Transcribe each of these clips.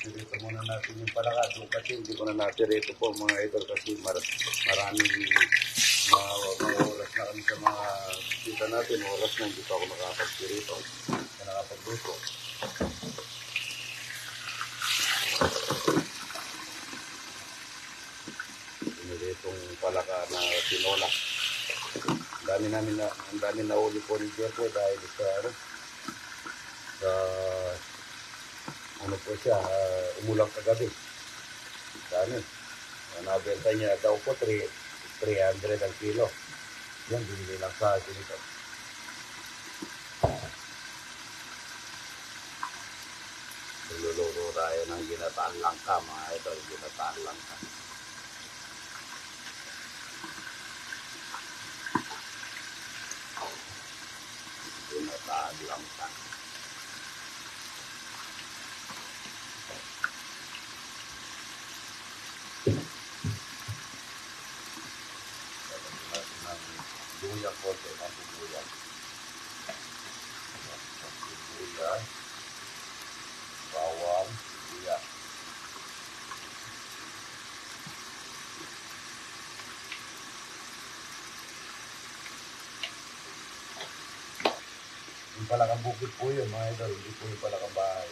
Dito muna natin yung palaka. Doon kasi hindi ko na natirito po mga idol kasi maraming mga oras na kami sa mga kita natin. Oras na hindi pa ako nakapagtirito. Nakapagluto. Piniritong palaka na tinola. Ang dami na uli po ni Jeffo dahil sa ano po siya, umulang kagabi. Dami. Nabenta niya daw po 300 ang kilo. Yan, binili lang sa akin ito. Niluluto tayo ng ginataan langka, mga idol. Ginataan langka. Ginataan langka. Luya po ito, natin luya. Luya. Bawang, luya. Yung palakang bukid po yun, mga idol. Hindi po yung palakang bahay.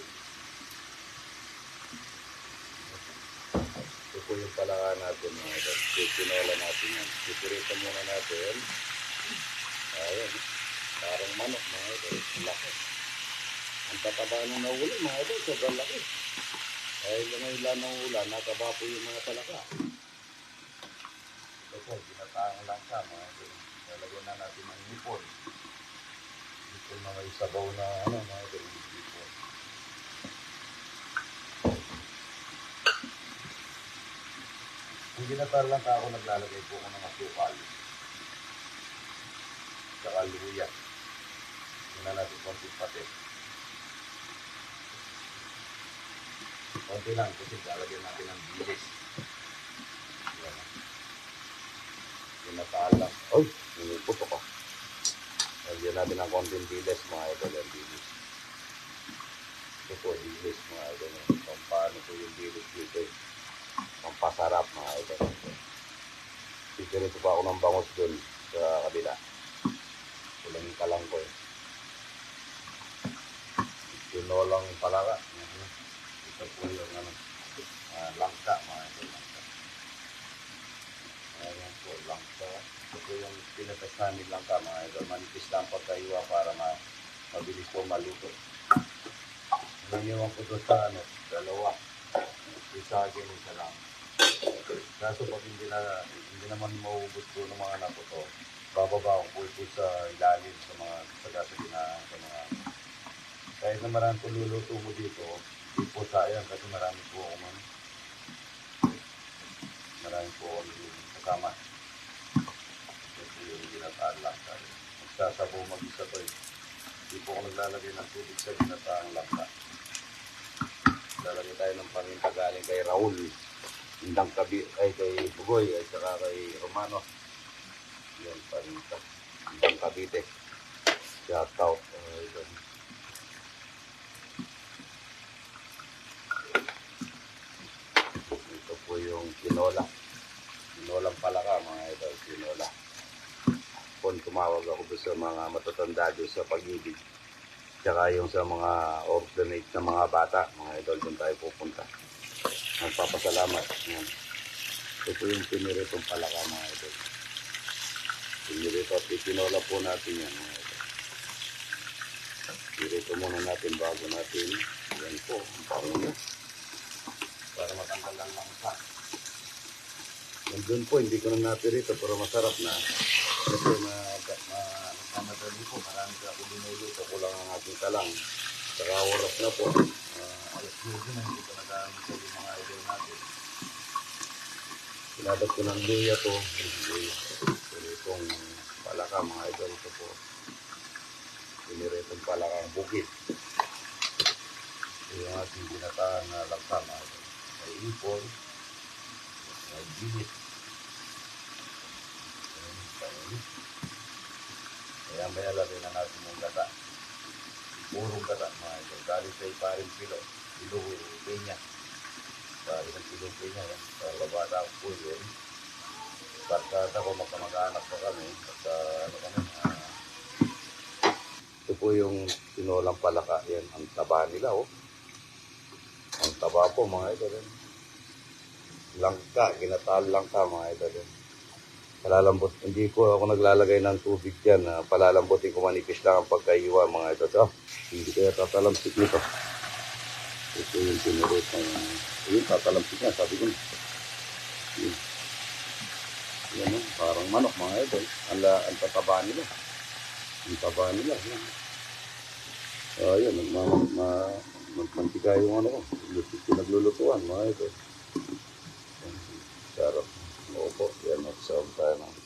Ito po yung palaka natin, mga idol. Tinola natin yan. Pipirito muna natin. Ayan. Parang manok, mga idol. Laki. Ang tataba nung nahuli, mga idol. Sobrang laki. Dahil yung ilan ng ulan, nataba po yung mga palaka. Ito po, ginataang lang siya, mga idol. Lalagyan na natin ng hipon. Hipon na may sabaw na, mga idol. Hipon. Kung ginatar lang ka ako, naglalagay po ako ng asukal. Saka luya. Tingnan natin konti pati. Konti lang kasi lalagyan natin ng bilis. Yan. Ginataan lang. Ay! Nilipot ako. Lalagyan natin ng konting bilis, mga idol. Ang bilis. Ito po, bilis, mga idol. Paano po yung bilis dito? Pampasarap, mga idol. Pipirito pa ako ng bangus doon sa kabila. Kulangin ka lang ko eh. Tinolang palaka. Ito po yung langka, mga idol. Langka. Ayan po, langka. Ito po yung pinatas namin langka, mga idol. Manipis lang pagkaiwa para mabilis po maluto. Naniwan ko doon sa dalawa. Isa akin, isa lang. Kaso pag hindi naman maubos po ng mga anak ko to, bababa ko po sa ilalim sa mga sagasaginahan sa mga kahit na marami po luluto mo dito, hindi po sayang kasi marami po ako kasama. Ito yung ginataan langka. Magsasabaw mag-isa to eh. Hindi po ako naglalagay ng tubig sa ginataan langka. Lalagay tayo ng paminta galing kay Raul. Indang kabi ay kay Bugoy ay saka kay Romano. Yan paminta. Indang Cavite. Shout out. Ito po yung tinola. Tinolang palaka, mga idol. Tinola. Kung tumawag ako doon sa mga matatanda doon sa Pag-ibig. Tsaka yung sa mga orphanage na mga bata, mga idol, doon tayo pupunta. Magpapasalamat. Yan. Ito yung piniritong palaka, mga idol. Pinirito at itinola po natin yan, mga idol. Pinirito muna natin bago natin. Yan po, parang yan. Para matanggal lang langka. Nandun po, hindi ko na napirito, pero masarap na. Kasi mamadali po, marami ka ako dinuluto. Kulang ang ating talang. Saka oras na po. Alas 12 na, hindi ko nagamit sa yung mga idol natin. Pinadat ko ng luya to. Piritong palaka, mga idol ito po. Piniritong palaka ang bukid. Ito yung ating ginataan na langka, mga idol. May ipon. May bilis. Kaya may alagay na natin yung gata. Purong gata, mga idol. Galing sa iparing pilo. Iluho, Peña. po yun. Barkada ko, magkamag-anak pa kami. At ano kami, ito po yung tinolang palaka. Yan, ang taba nila, oh. Ang taba po, mga idol. Langka, ginataan langka, mga idol. Palalambot, hindi po ako naglalagay ng tubig dyan. Palalambutin ko, manipis lang ang pagkaiwa, mga idol. Oh, hindi kaya tatalamsik nito. Ito yung tinurot ng... Yun, tatalamsik niya, sabi ko. Yun. Yan, oh, parang manok, mga idol. Ang tataba nila. Ang taba nila. Yan. Ayan, magmantika yung ano ko. Pinaglulutuan, mga idol. Sarap. Opo, yan. Magsawag tayo ng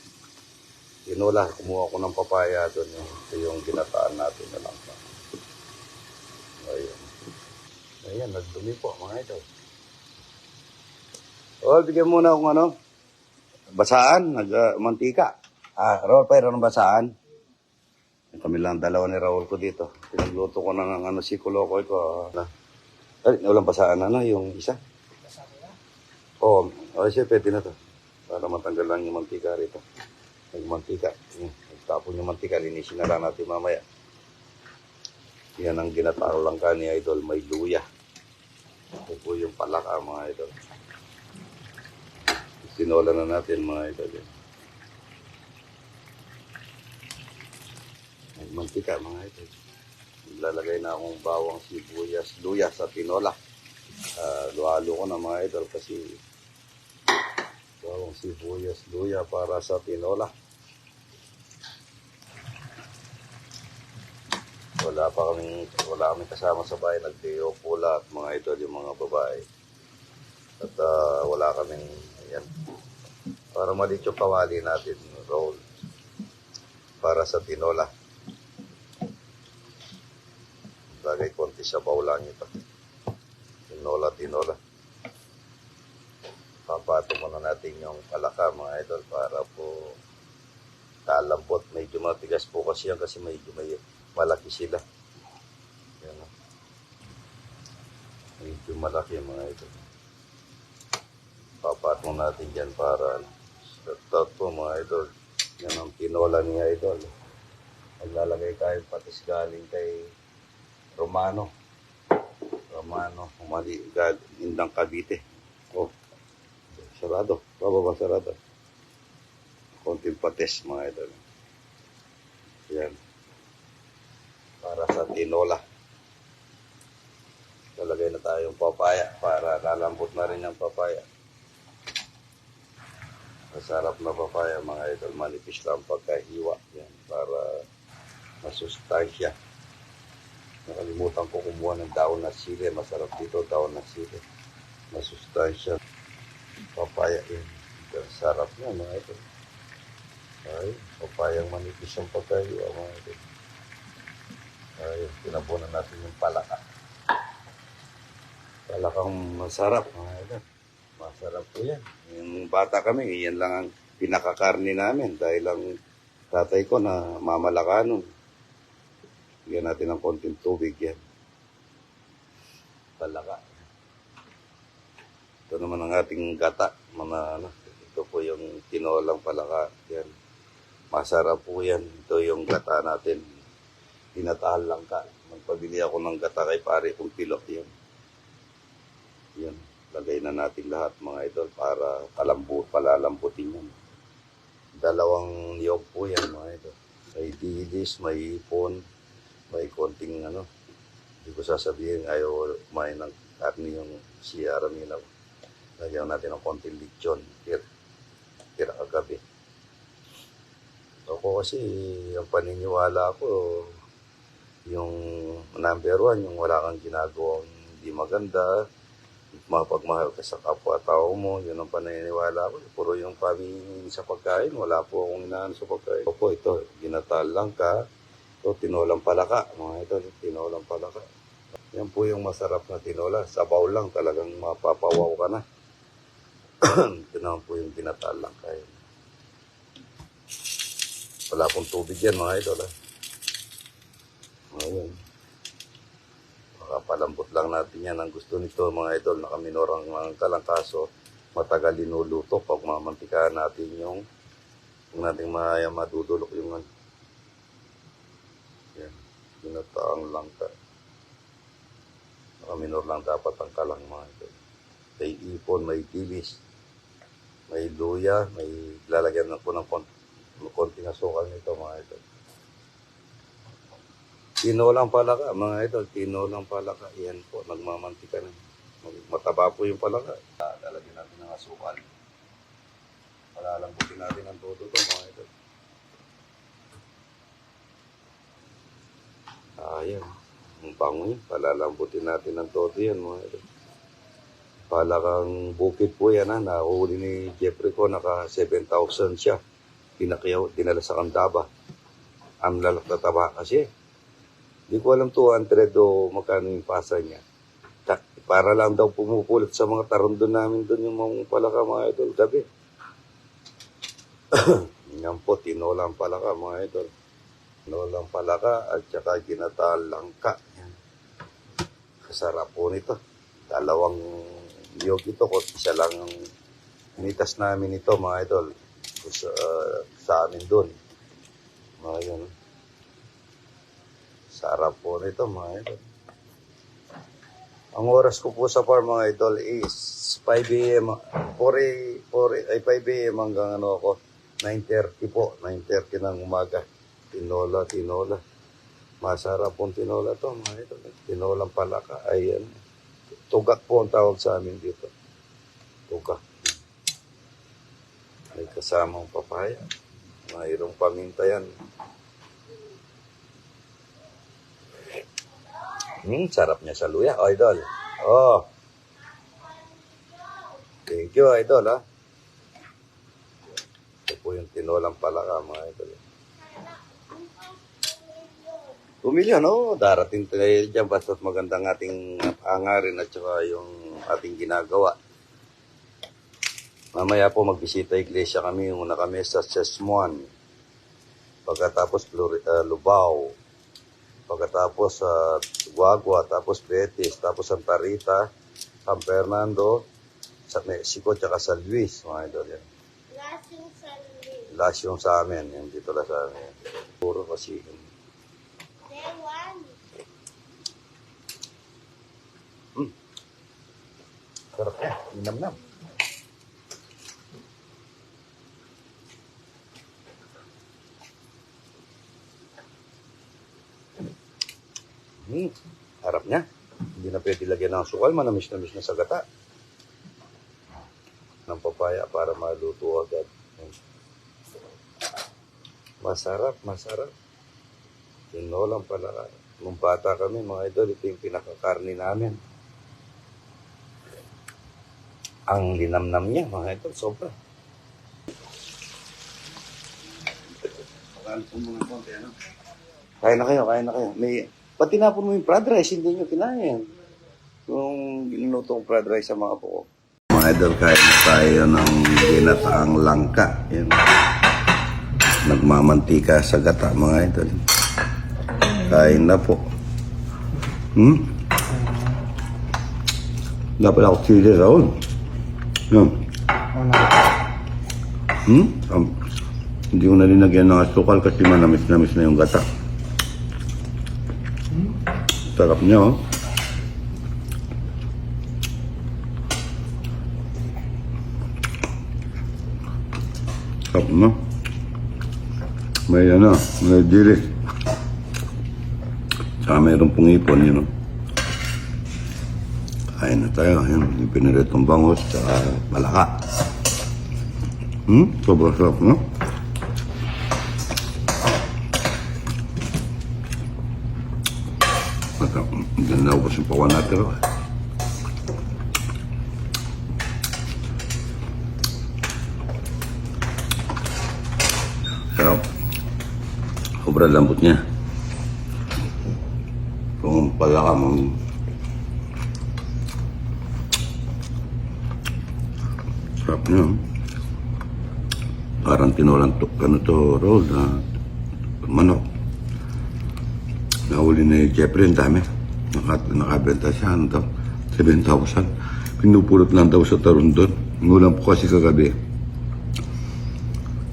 tinola. Kumuha ko ng papaya doon. Ito yung ginataan natin na lang. Ayan. Ayan, nagdumi po, mga idol. O, bigyan muna akong ano. Basaan, mantika. Raul, payro ng basaan. Kami lang dalawa ni Raul ko dito. Pinagluto ko ng ano, si Kulokoy ko. Ay, walang basaan ano, yung isa? Oo, siya pwede na to. Para matanggal lang yung mantika rito. Nagmantika. Nagtapon yung mantika, linisin na lang natin mamaya. Yan ang ginataro lang ka ni Idol, may luya. Ito po yung palaka, mga idol. Tinola na natin, mga idol. Mantika, mga idol. Lalagay na akong bawang sibuyas, luya sa tinola. Luhalo ko na, mga idol, kasi bawang sibuyas, luya para sa tinola. Wala kami kasama sa bahay. Nag-day-off pula at mga idol, yung mga babae. At wala kaming, ayan. Para maliit yung kawali natin, roll. Para sa tinola. Lagay konti sa baw lang ito. Tinola. Papato muna natin yung palaka, mga idol, para po kalambot. Medyo matigas po kasi yan kasi medyo may malaki sila. Yan, medyo malaki, mga idol. Papato natin dyan para start po, mga idol. Yan ang tinola ni idol. Maglalagay tayo patis galing kay Romano, Indang Cavite. Oh, sarado. Bababa sarado. Konting patis, mga idol. Yan. Para sa tinola. Lalagay na tayong papaya para lalambot na rin yung papaya. Masarap na papaya, mga idol. Manipis lang pagkahiwa. Yan. Para masustansya. Nakalimutan ko kumuha ng daon na sili. Masarap dito, daon na sili. Masustansya. Papaya yan. Sarap na, mga idol. Ay, papayang manipis ang pagkahiwa, mga idol. Ay, pinabunan natin yung palaka. Palakang masarap, mga idol. Masarap po yan. Yung bata kami, yan lang ang pinakakarni namin dahil ang tatay ko na mamalakanon. Bigyan natin ng konting tubig yan. Palaka. Ito naman ang ating gata. Ito po yung tinolang palaka. Yan. Masarap po yan. Ito yung gata natin. Tinatahan lang ka. Magpabili ako ng gata kay pare kong pilok yan. Yan. Lagay na natin lahat, mga idol, para palalambutin yan. Dalawang niyog po yan, mga idol. May dilis, may ipon, may konting hindi ko sasabihin, ayaw kumain ng karni yung si Aramina. Lagyan natin ng konting lechon, tira kagabi. Ako kasi, ang paniniwala ko, yung number 1, yung wala kang ginagawang hindi maganda, mapagmahal ka sa kapwa-tao mo, yun ang paniniwala ko. Puro yung pamingin sa pagkain, wala po akong inaano sa pagkain. Opo, ito, ginatal lang ka. Ito, tinolang palaka, mga ito, tinolang palaka. Yan po yung masarap na tinola. Sabaw lang, talagang mapapawaw ka na. Ito naman po yung ginatal lang ka. Wala pong tubig yan, mga idol. Ayan. Palambot lang natin yan. Ang gusto nito, mga idol, nakaminorang mga kalangkaso, matagal linuluto. Pag mamantikahan natin yung nating madudulok yung ano. Yan. Ginataang langka. Nakaminor lang dapat ang kalang mga ito. May ipon, may dilis, may luya, may lalagyan na po ng konting asukal nito mga ito. Tinolang palaka, mga idol, tinolang palaka. Yan po, nagmamantika na. Mataba po yung palaka. Lalagyan natin ng asukal. Palalambutin natin ang todo ito, mga idol. Ayan. Ang bango yun. Palalambutin natin ang todo yan, mga idol. Palakang bukid po yan, ha. Nakahuli ni Jeffrey ko, naka 7,000 siya. Pinakyaw, dinala sa Candaba. Ang lalaktataba kasi. Hindi ko alam 200 o magkano yung pasa niya. Para lang daw pumupulot sa mga tarundon namin doon yung mga palaka, mga idol, gabi. Yan po, tinolang palaka, mga idol. Tinolang palaka at saka ginataang langka. Yan. Kasarap po nito. Dalawang niyog ito, isa lang ang initas namin ito, mga idol. Sa amin doon. Mga yun. Sarap po nito, mga idol. Ang oras ko po sa farm, mga idol, is 5 a.m. 5 a.m. hanggang 9:30 po. 9:30 ng umaga. Tinola. Masarap pong tinola to, mga idol. Tinolang palaka. Ayan. Tugak po ang tawag sa amin dito. Tugak. May kasamang papaya. Mayroong paminta yan. Sarap niya sa luya, idol. Oh. Thank you, idol, ha. Ito po yung tinolang palaka, mga idol. Pumili, no? Darating tayo dyan, basta't magandang ating angarin at saka yung ating ginagawa. Mamaya po magbisita iglesia kami, muna kami sa Chesmuan. Pagkatapos Lubao. Pagkatapos Guagua, tapos Betis, tapos Santa Rita, San Fernando, sa Mexico, tsaka San Luis, mga idol yan. Last yung sa amin, yan dito lang sa amin. Puro kasi. Sarap yan, minam-nam. Harap niya. Hindi na pwede lagyan ng sukal. Manamis-namis na sa gata. Ng papaya para maluto agad. Masarap. Tinolang palaka. Nung bata kami, mga idol, ito yung pinakakarni namin. Ang linamnam niya, mga idol, sobra. Kain na kayo. Pati tinapon mo yung fried rice, hindi nyo kinain. Yung ginutong fried rice sa mga po. Mga idol, kain na tayo ng ginataang langka. Yan. Nagmamantika sa gata, mga idol. Kain na po. Dapat ako chili, Raul. Yan. Hindi ko na linagyan ng asukal kasi manamis-namis na yung gata. Sarap niya, oh. Sarap na. May dilis. Saka mayroon pong ipon, yun, oh. Kain na tayo. Yan, yung piniritong bangus, saka malaka. Sobrang sarap, no? Hindi na ubos yung pawan natin. Sarap. Sobrang lambot niya. Kung pala ka mong sarap niya. Parang tinolang roll na manok. Nahuli ni Jeffrey, ang dami. Nakabenta siya, 7,000. Pinupulot lang daw sa tarundon. Ngulang po kasi kagabi.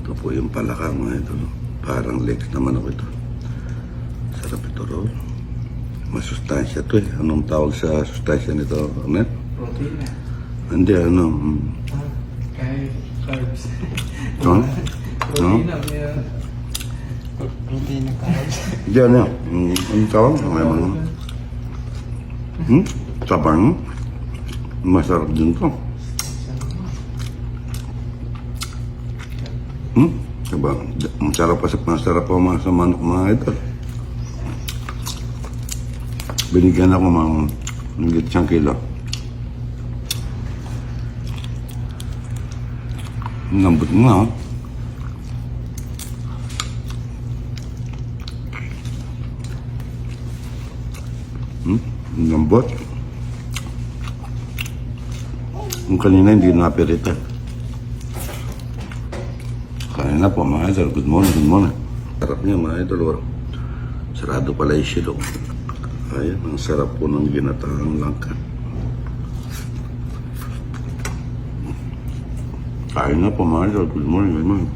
Ito po yung palaka mga ito. Parang legs naman ako ito. Sarap ito, Rol. Masustansya to eh. Anong tawag sa sustansya nito, Net? Protein na. Hindi, ano. Kahit carbs. No? No? Protein na. Protein na carbs. Hindi, ano. Anong tawag? May mga. Sabang. Masarap din to. Diba? Masarap pa mga sa manok mga ito. Binigyan ako mga higit 1 kilo. Ang lambot nga, oh. Ang lambot. Yung kanina hindi napirita. Kanina po mga idol, good morning, good morning. Sarap niya mga idol, sarado pala yung silong. Ayan, ang sarap po ng ginataang langka. Kain na po mga idol, good morning, good morning.